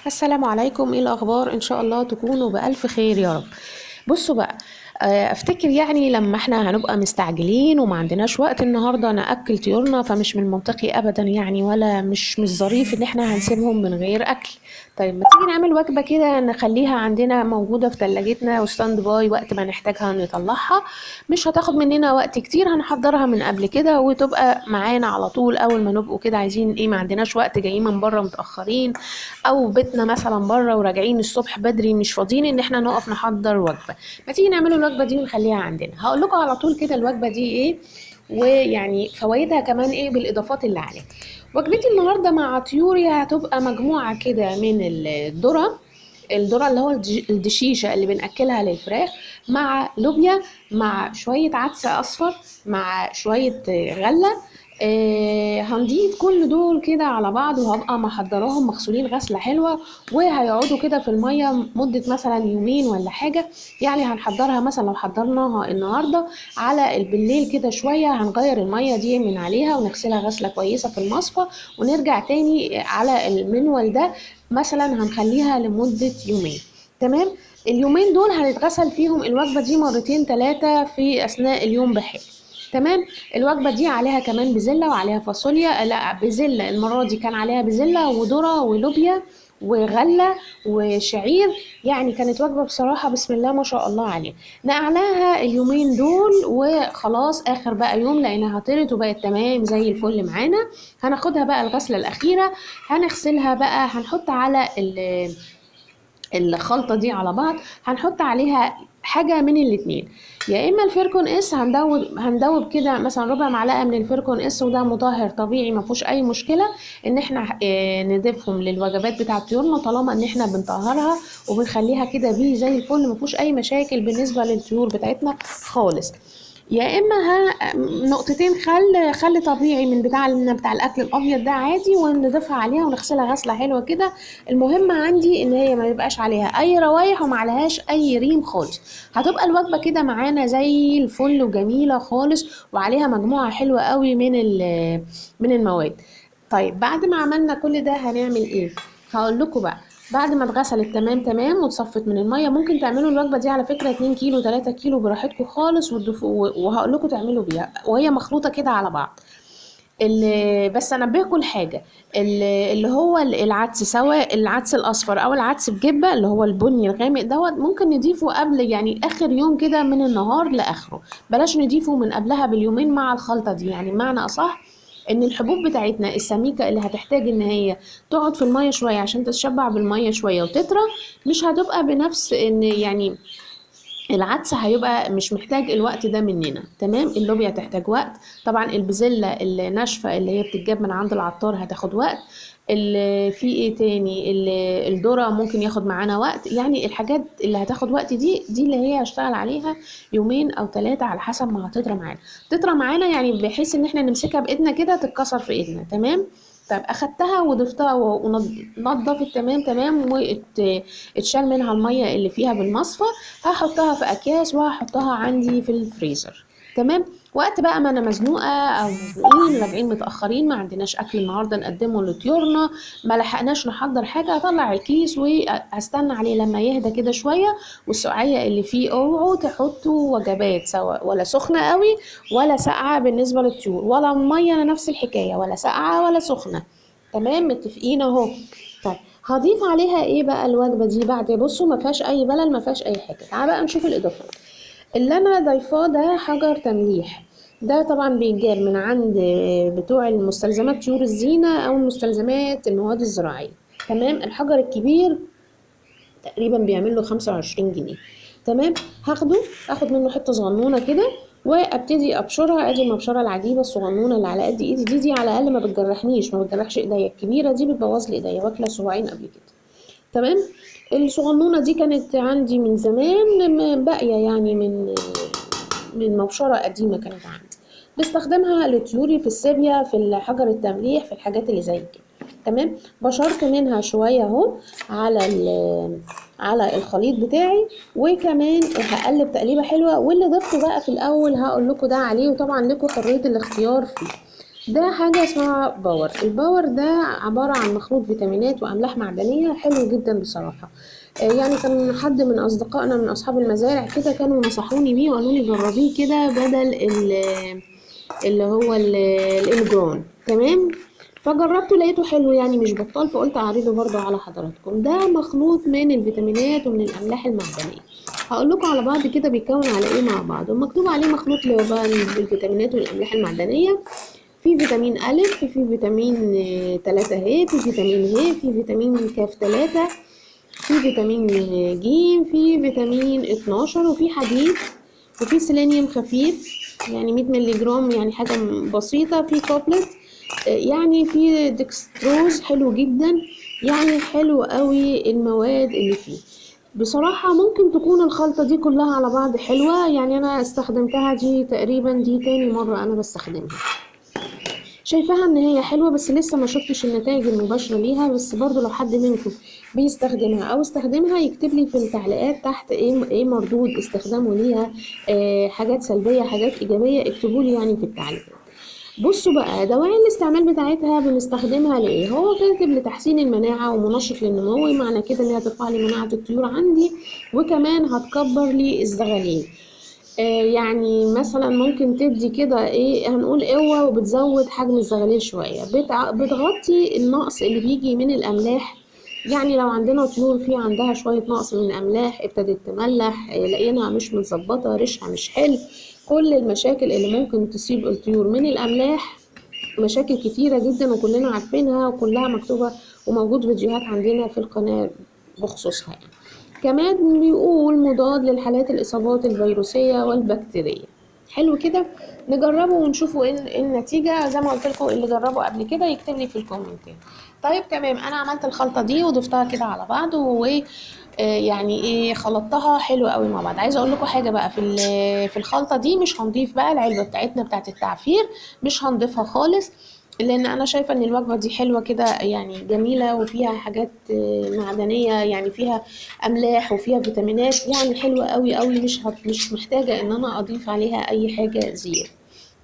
السلام عليكم، ايه الاخبار؟ ان شاء الله تكونوا بالف خير يا رب. بصوا بقى. افتكر يعني لما احنا هنبقى مستعجلين وما عندناش وقت النهارده ناكل طيورنا، فمش من المنطقي ابدا يعني، ولا مش ظريف ان احنا هنسيبهم من غير اكل. طيب ما تيجي نعمل وجبه كده نخليها عندنا موجوده في ثلاجتنا وستاند باي، وقت ما نحتاجها نطلعها. مش هتاخد مننا وقت كتير، هنحضرها من قبل كده وتبقى معانا على طول. اول ما نبقوا كده عايزين ايه، ما عندناش وقت، جايين من بره متاخرين، او بيتنا مثلا بره وراجعين الصبح بدري، مش فاضيين ان احنا نقف نحضر وجبه. ما تيجي نعملوا الوجبه دي ونخليها عندنا. هقول لكم على طول كده الوجبه دي ايه، ويعني فوائدها كمان ايه بالاضافات اللي عليها. وجبتي النهارده مع طيوري هتبقى مجموعه كده من الذره اللي هو الدشيشه اللي بناكلها للفراخ، مع لوبيا، مع شويه عدس اصفر، مع شويه غله. هنضيف كل دول كده على بعض، وهبقى محضراهم مغسولين غسلة حلوة، وهيقعدوا كده في المية مدة مثلا يومين ولا حاجة. يعني هنحضرها مثلا لو حضرناها النهاردة على بالليل كده شوية، هنغير المية دي من عليها ونغسلها غسلة كويسة في المصفى، ونرجع تاني على المنول ده مثلا هنخليها لمدة يومين. تمام. اليومين دول هنتغسل فيهم الوجبة دي مرتين ثلاثة في أثناء اليوم بحال. تمام. الوجبة دي عليها كمان بزلة وعليها فاصوليا، لا بزلة المرة دي، كان عليها بزلة وذرة ولوبيا وغلة وشعير. يعني كانت وجبة بصراحة بسم الله ما شاء الله عليها. نقعناها اليومين دول وخلاص، آخر بقى يوم لقيناها طرت وبقت تمام زي الفل معانا. هناخدها بقى الغسلة الأخيرة، هنغسلها بقى، هنحط على الخلطة دي على بعض، هنحط عليها حاجة من الاتنين. يا اما الفيركون اس، هندوب كده مثلا ربع معلقة من الفيركون اس، وده مطهر طبيعي ما فيهوش اي مشكلة ان احنا نضيفهم للوجبات بتاعة طيورنا، طالما ان احنا بنطهرها وبنخليها كده بيه زي الفل، ما فيهوش اي مشاكل بالنسبة للطيور بتاعتنا خالص. يا اما نقطتين خل طبيعي من بتاع الاكل الابيض ده عادي، ونضيفها عليها ونغسلها غسله حلوه كده. المهم عندي ان هي ما يبقاش عليها اي روايح وما عليهاش اي ريم خالص. هتبقى الوجبه كده معانا زي الفل وجميله خالص، وعليها مجموعه حلوه قوي من المواد. طيب بعد ما عملنا كل ده هنعمل ايه؟ هقول لكم بقى. بعد ما اتغسلت تمام تمام وتصفت من الميه، ممكن تعملوا الوجبه دي على فكره 2 كيلو 3 كيلو براحتكم خالص، وهقول لكم تعملوا بيها وهي مخلوطه كده على بعض. بس انبهكم لحاجه، اللي هو العدس، سواء العدس الاصفر او العدس بجبه اللي هو البني الغامق دوت، ممكن نضيفه قبل يعني اخر يوم كده من النهار لاخره. بلاش نضيفه من قبلها باليومين مع الخلطه دي. يعني معنى اصح ان الحبوب بتاعتنا السميكه اللي هتحتاج ان هي تقعد في الميه شويه عشان تتشبع بالميه شويه وتطرى، مش هتبقى بنفس ان يعني العدس هيبقى مش محتاج الوقت ده مننا. تمام. اللوبيا تحتاج وقت طبعا، البزلة الناشفة اللي هي بتتجاب من عند العطار هتاخد وقت. في ايه تاني، الذرة ممكن ياخد معانا وقت. يعني الحاجات اللي هتاخد وقت دي اللي هي هشتغل عليها يومين او ثلاثة على حسب ما هتطرى معانا. تطرى معانا يعني بحيث ان احنا نمسكها بايدنا كده تتكسر في ايدنا. تمام. طب اخدتها وضفتها ونضفت تمام تمام، واتشال منها المية اللي فيها بالمصفى. هحطها في اكياس وهحطها عندي في الفريزر. تمام. وقت بقى ما انا مزنوقه او مزنوقين راجعين متاخرين، ما عندناش اكل النهارده نقدمه لطيورنا، ما لحقناش نحضر حاجه، هطلع الكيس وهستنى عليه لما يهدى كده شويه. والسقعيه اللي فيه اوعوا تحطوا وجبات سواء ولا سخنه قوي ولا ساقعه بالنسبه للطيور، ولا الميه انا نفس الحكايه، ولا ساقعه ولا سخنه. تمام متفقين اهو. طيب هضيف عليها ايه بقى الوجبه دي بعد؟ بصوا ما فيهاش اي بلل، ما فيهاش اي حاجه. تعال بقى نشوف الاضافات اللي انا ضايفاه. ده حجر تمليح، ده طبعا بيتجاب من عند بتوع المستلزمات طيور الزينه او المستلزمات المواد الزراعيه. تمام. الحجر الكبير تقريبا بيعمل له 25 جنيه. تمام. اخد منه حته صغنونه كده وابتدي ابشرها. ادي المبشره العجيبه الصغنونه اللي على قد ايدي دي على الاقل ما بتجرحنيش، ما بتجرحش ايديا. الكبيره دي بتبوظ لي ايديا، واكله صباعين قبل كده. تمام. الصغنونه دي كانت عندي من زمان، باقيه يعني من مبشره قديمه كانت عندي، بستخدمها لطيوري في السيبيا، في الحجر التمليح، في الحاجات اللي زي كده. تمام. بشرت منها شويه اهو على الخليط بتاعي، وكمان هقلب تقليبه حلوه. واللي ضفته بقى في الاول هقول لكم ده عليه، وطبعا لكم حريه الاختيار فيه. ده حاجة اسمها باور. الباور ده عبارة عن مخلوط فيتامينات وأملاح معدنية حلو جدا بصراحة. يعني كان حد من أصدقائنا من أصحاب المزارع كده كانوا نصحوني بيه وقالوا لي جربيه كده بدل اللي هو الإمجرون. تمام. فجربته لقيته حلو يعني مش بطال، فقلت أعرضه برضه على حضراتكم. ده مخلوط من الفيتامينات ومن الأملاح المعدنية. هقول لكم على بعض كده بيتكون على ايه مع بعض. ومكتوب عليه مخلوط بالفيتامينات والأملاح المعدنية. في فيتامين ألف، في فيتامين 3 ه، في فيتامين ه، في فيتامين كاف 3، في فيتامين ج، في فيتامين 12، وفي حديد، وفي سيلينيوم خفيف يعني 100 مللي جرام يعني حاجة بسيطة، في كوبلت يعني في ديكستروز حلو جدا. يعني حلو قوي المواد اللي فيه. بصراحة ممكن تكون الخلطة دي كلها على بعض حلوة. يعني أنا استخدمتها دي تقريبا دي تاني مرة أنا بستخدمها. شايفاها ان هي حلوة بس لسه ما شفتش النتائج المباشرة ليها. بس برضو لو حد منكم بيستخدمها او استخدمها يكتب لي في التعليقات تحت ايه مردود استخدامه ليها. حاجات سلبية حاجات ايجابية اكتبوا لي يعني في التعليقات. بصوا بقى دواعي الاستعمال بتاعتها بنستخدمها لإيه؟ هو كاتب لتحسين المناعة ومنشط للنمو، معنى كده إن هي هترفع لي مناعة الطيور عندي، وكمان هتكبر لي الزغاليل. يعني مثلا ممكن تدي كده ايه هنقول قوة، وبتزود حجم الزغاليل شوية، بتغطي النقص اللي بيجي من الأملاح. يعني لو عندنا طيور في عندها شوية نقص من الأملاح، ابتدت تملح، لقينا مش متظبطة، ريشها مش حلو، كل المشاكل اللي ممكن تصيب الطيور من الأملاح مشاكل كتيرة جدا وكلنا عارفينها وكلها مكتوبة وموجود فيديوهات عندنا في القناة بخصوصها يعني. كمان بيقول مضاد للحالات الإصابات الفيروسية والبكتيرية. حلو كده. نجربه ونشوفوا إيه النتيجة. زي ما قلت لكم اللي جربه قبل كده يكتب لي في الكومنتات. طيب تمام. انا عملت الخلطة دي وضفتها كده على بعض يعني ايه خلطتها حلو قوي مع بعض. عايزه اقول لكم حاجه بقى في الخلطه دي مش هنضيف بقى العلبه بتاعتنا بتاعت التعفير، مش هنضيفها خالص. لان انا شايفه ان الوجبه دي حلوه كده يعني جميله وفيها حاجات معدنيه، يعني فيها املاح وفيها فيتامينات يعني حلوه قوي قوي. مش محتاجه ان انا اضيف عليها اي حاجه زياده.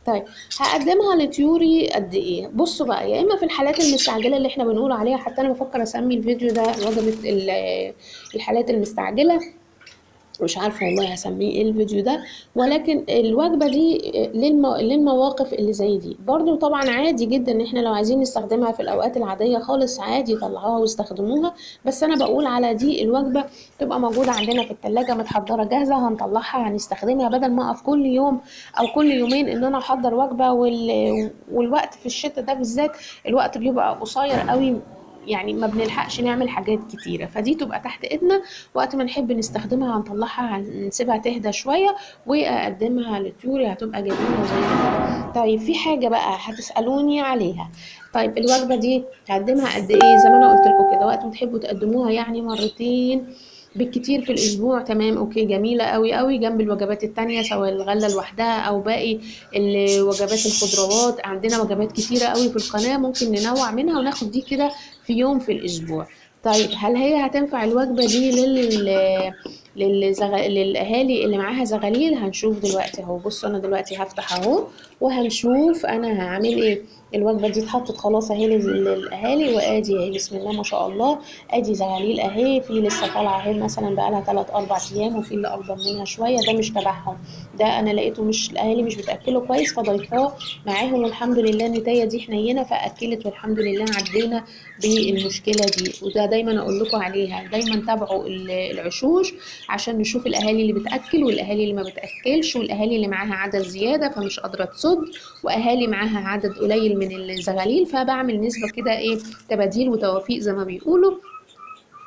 طيب هقدمها لطيوري قد ايه؟ بصوا بقى، يا اما في الحالات المستعجله اللي احنا بنقول عليها، حتى انا بفكر اسمي الفيديو ده وجبه الحالات المستعجله، مش عارفة والله هسميه ايه الفيديو ده. ولكن الوجبة دي للمواقف اللي زي دي. برضو طبعا عادي جدا ان احنا لو عايزين نستخدمها في الاوقات العادية خالص عادي طلعوها واستخدموها. بس انا بقول على دي الوجبة تبقى موجودة عندنا في التلاجة متحضرة جاهزة، هنطلعها هنستخدمها بدل ما اقف كل يوم او كل يومين ان انا احضر وجبة. والوقت في الشتاء ده بالذات الوقت بيبقى قصير قوي، يعني ما بنلحقش نعمل حاجات كتيرة. فدي تبقى تحت ايدنا وقت ما نحب نستخدمها هنطلعها هنسيبها تهدى شوية واقدمها لطيوري هتبقى جميلة زي الفل. طيب في حاجة بقى هتسألوني عليها. طيب الوجبة دي هقدمها قد ايه؟ زي ما انا قلت لكم كده وقت ما تحبوا تقدموها يعني مرتين بالكتير في الاسبوع. تمام اوكي جميله قوي قوي جنب الوجبات التانية سواء الغله لوحدها او باقي الوجبات. الخضروات عندنا وجبات كتيره قوي في القناه ممكن ننوع منها وناخد دي كده في يوم في الاسبوع. طيب هل هي هتنفع الوجبه دي للاهالي اللي معاها زغاليل؟ هنشوف دلوقتي اهو. بصوا انا دلوقتي هفتح اهو وهنشوف انا هعمل ايه. الوجبه دي اتحطت خلاص اهي للاهالي، وادي اهي بسم الله ما شاء الله. ادي زغاليل اهي، في لسه طالعه اهي مثلا بقالها 3 4 ايام، وفي اللي اكبر منها شويه ده مش تبعهم. ده انا لقيته مش الاهالي مش بتاكله كويس فضيفاه معاهم، والحمد لله النتايه دي حنينه فاكلت والحمد لله عدينا بالمشكله دي. وده دايما اقول لكم عليها، دايما تابعوا العشوش عشان نشوف الاهالي اللي بتاكل والاهالي اللي ما بتاكلش، والاهالي اللي معاها عدد زياده فمش قادره تصد، واهالي معاها عدد قليل من الزغاليل. فبعمل نسبه كده ايه تباديل وتوافيق زي ما بيقولوا.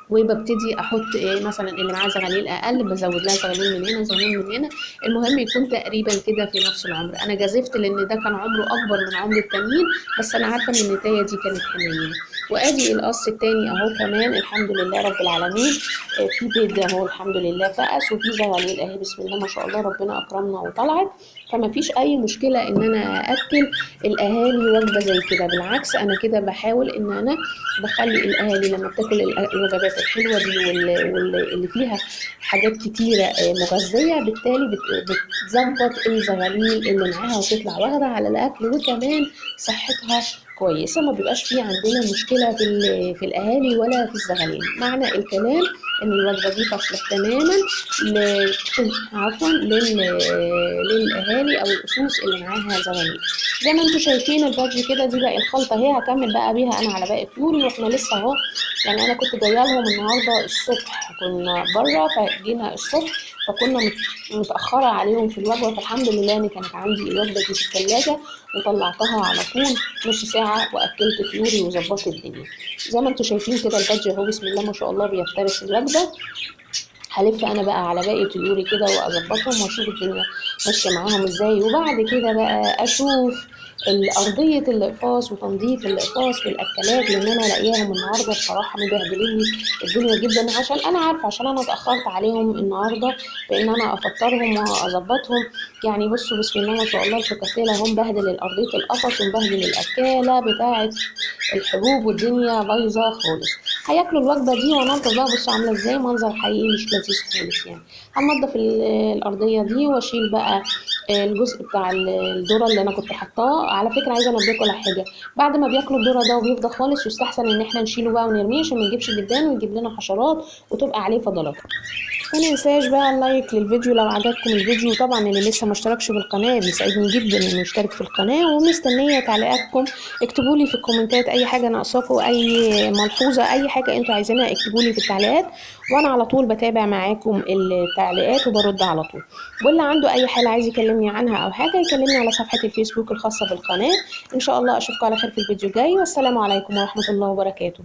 وببتدي احط إيه مثلا اللي معاه زغاليل اقل بزود لها زغاليل من هنا زغاليل من هنا. المهم يكون تقريبا كده في نفس العمر. انا جازفت لان ده كان عمره اكبر من عمر التانيين، بس انا عارفه ان النتايه دي كانت حنينه. وادي القص التاني اهو كمان الحمد لله رب العالمين. في بيض اهو الحمد لله فقس، وفي زغاليل اهي بسم الله ما شاء الله ربنا اكرمنا وطلعت. فما فيش اي مشكله ان انا اكل الاهالي وجبه زي كده، بالعكس انا كده بحاول ان انا بخلي الاهالي لما بتاكل الوجبات الحلوه دي واللي فيها حاجات كتيره مغذيه، بالتالي بتظبط الزغاليل اللي معاها وتطلع واخده على الاكل، وكمان صحتها كويسه. ما بيبقاش في عندنا مشكله في الاهالي ولا في الزغاليل. معنى الكلام ان الوجبه دي تصلح تماما عفوا للاهالي او الاسوس اللي معاها زغاليل. زي ما انتم شايفين البادج كده، دي باقي الخلطه اهي، هكمل بقى بيها انا على باقي طيوري. واحنا لسه اهو، يعني انا كنت جايه لهم النهارده الصبح، كنا بره فجينا الصبح، فكنا متاخره عليهم في الوجبه. فالحمد لله ان كانت عندي الوجبه دي في الثلاجه، وطلعتها على طول نص ساعه واكلت طيوري وظبطت الدنيا. زي ما انتم شايفين كده البادج اهو بسم الله ما شاء الله بيفترس الوجبه. هلف انا بقى على باقي طيوري كده واظبطهم واشوف الدنيا ماشيه معاهم ازاي، وبعد كده بقى اشوف الارضيه الاقفاص وتنظيف الاقفاص في الاكلات، لان انا لاقياهم النهارده بصراحه مبهدلين لي الدنيا جدا. عشان انا عارفه، عشان انا اتاخرت عليهم النهارده في ان انا افطرهم واظبطهم. يعني بصوا بسم الله ما شاء الله الفكاكيلا اهو مبهدل ارضيه القفص ومبهدل الاكاله بتاعه الحبوب، والدنيا بايظه خالص. هياكلوا الوجبه دي وانضف بقى. بصوا عامله ازاي، منظر حقيقي مش لذيذ خالص يعني. هنضف الارضيه دي واشيل بقى الجزء بتاع الذره اللي انا كنت حطاه. على فكره عايزه انبهكم على حاجه، بعد ما بياكلوا الذره ده وبيفضى خالص، يستحسن ان احنا نشيله بقى ونرميه عشان ما يجيبش دبان ويجيب لنا حشرات وتبقى عليه فضلات. ما ننساش بقى اللايك للفيديو لو عجبكم الفيديو، وطبعا اللي لسه ما اشتركش في القناه بيسعدني جدا انه يشترك في القناه، ومستنيه تعليقاتكم. اكتبوا لي في الكومنتات اي حاجه ناقصاكم، اي ملحوظه، اي حاجه انتوا عايزينها اكتبوا لي في التعليقات، وانا على طول بتابع معاكم التعليقات وبرد على طول. واللي عنده اي حاجه عايز يكلمني عنها او حاجه يكلمني على صفحه الفيسبوك الخاصه بالقناه. ان شاء الله اشوفكم على خير في الفيديو الجاي، والسلام عليكم ورحمه الله وبركاته.